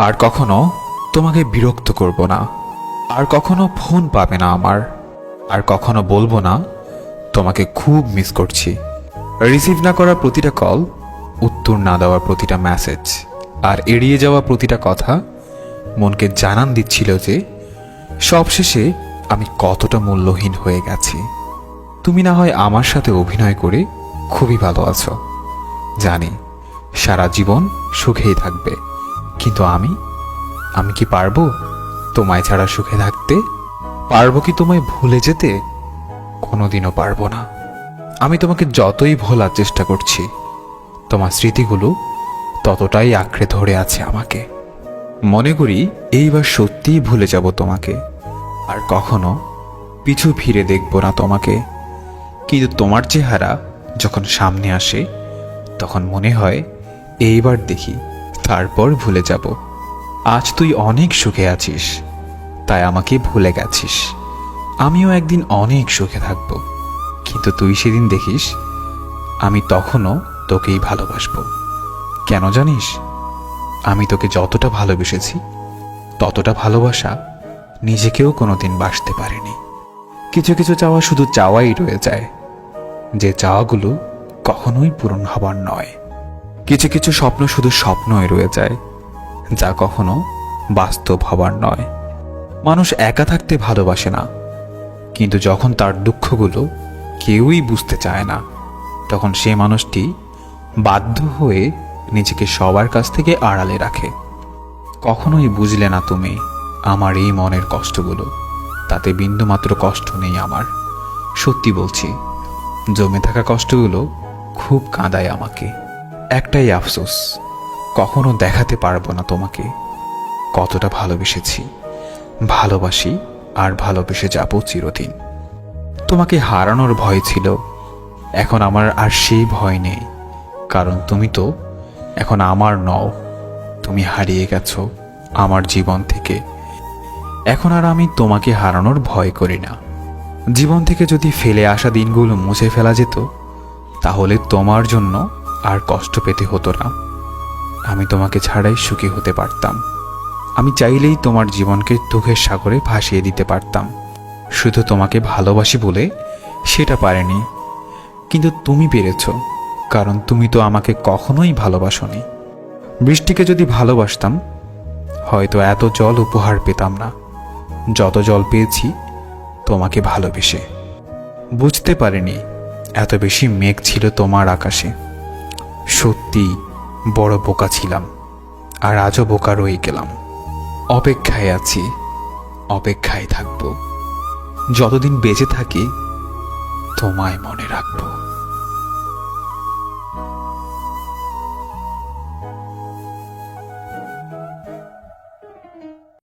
আর কখনো তোমাকে বিরক্ত করব না, আর কখনো ফোন পাবে না আমার, আর কখনো বলবো না তোমাকে খুব মিস করছি। রিসিভ না করা প্রতিটা কল, উত্তর না দেওয়া প্রতিটা মেসেজ, আর এড়িয়ে যাওয়া প্রতিটা কথা মনকে জানান দিচ্ছিল যে সবশেষে আমি কতটা মূল্যহীন হয়ে গেছি। তুমি না হয় আমার সাথে অভিনয় করে খুবই ভালো আছো, জানি সারা জীবন সুখেই থাকবে, কিন্তু আমি কি পারবো তোমায় ছাড়া সুখে থাকতে? পারবো কি তোমায় ভুলে যেতে? কোনোদিনও পারবো না। আমি তোমাকে যতই ভোলার চেষ্টা করছি, তোমার স্মৃতিগুলো ততটাই আঁকড়ে ধরে আছে আমাকে। মনে করি এইবার সত্যিই ভুলে যাব তোমাকে, আর কখনো পিছু ফিরে দেখব না তোমাকে। কিন্তু তোমার চেহারা যখন সামনে আসে, তখন মনে হয় এইবার দেখি, তারপর ভুলে যাব। আজ তুই অনেক সুখে আছিস, তাই আমাকে ভুলে গেছিস। আমিও একদিন অনেক সুখে থাকব, কিন্তু তুই সেদিন দেখিস আমি তখনও তোকেই ভালোবাসবো। কেন জানিস? আমি তোকে যতটা ভালোবেসেছি, ততটা ভালোবাসা নিজেকেও কোনোদিন বাসতে পারিনি। কিছু কিছু চাওয়া শুধু চাওয়াই রয়ে যায়, যে চাওয়াগুলো কখনোই পূরণ হবার নয়। কিছু কিছু স্বপ্ন শুধু স্বপ্নই রয়ে যায়, যা কখনো বাস্তব হবার নয়। মানুষ একা থাকতে ভালোবাসে না, কিন্তু যখন তার দুঃখগুলো কেউই বুঝতে চায় না, তখন সে মানুষটি বাধ্য হয়ে নিজেকে সবার কাছ থেকে আড়ালে রাখে। কখনোই বুঝলে না তুমি আমার এই মনের কষ্টগুলো, তাতে বিন্দুমাত্র কষ্ট নেই আমার। সত্যি বলছি, জমে থাকা কষ্টগুলো খুব কাঁদায় আমাকে। একটাই আফসোস, কখনো দেখাতে পারবো না তোমাকে কতটা ভালোবেসেছি, ভালোবাসি, আর ভালোবেসে যাব চিরদিন। তোমাকে হারানোর ভয় ছিল, এখন আমার আর সেই ভয় নেই, কারণ তুমি তো এখন আমার নও। তুমি হারিয়ে গেছো আমার জীবন থেকে। এখন আর আমি তোমাকে হারানোর ভয় করি না। জীবন থেকে যদি ফেলে আসা দিনগুলো মুছে ফেলা যেত, তাহলে তোমার জন্য আর কষ্ট পেতে হতো না। আমি তোমাকে ছাড়াই সুখী হতে পারতাম। আমি চাইলেই তোমার জীবনকে দুঃখের সাগরে ভাসিয়ে দিতে পারতাম। শুধু তোমাকে ভালোবাসি বলে সেটা পারেনি, কিন্তু তুমি পেরেছ, কারণ তুমি তো আমাকে কখনোই ভালোবাসোনি। বৃষ্টিকে যদি ভালোবাসতাম, হয়তো এত জল উপহার পেতাম না যত জল পেয়েছি তোমাকে ভালোবেসে। বুঝতে পারিনি এত বেশি মেঘ ছিল তোমার আকাশে। সত্যি বড় বোকা ছিলাম, আর আজও বোকা রয়ে গেলাম। অপেক্ষায় আছি, অপেক্ষায় থাকবো, যতদিন বেঁচে থাকি তোমায় মনে রাখবো।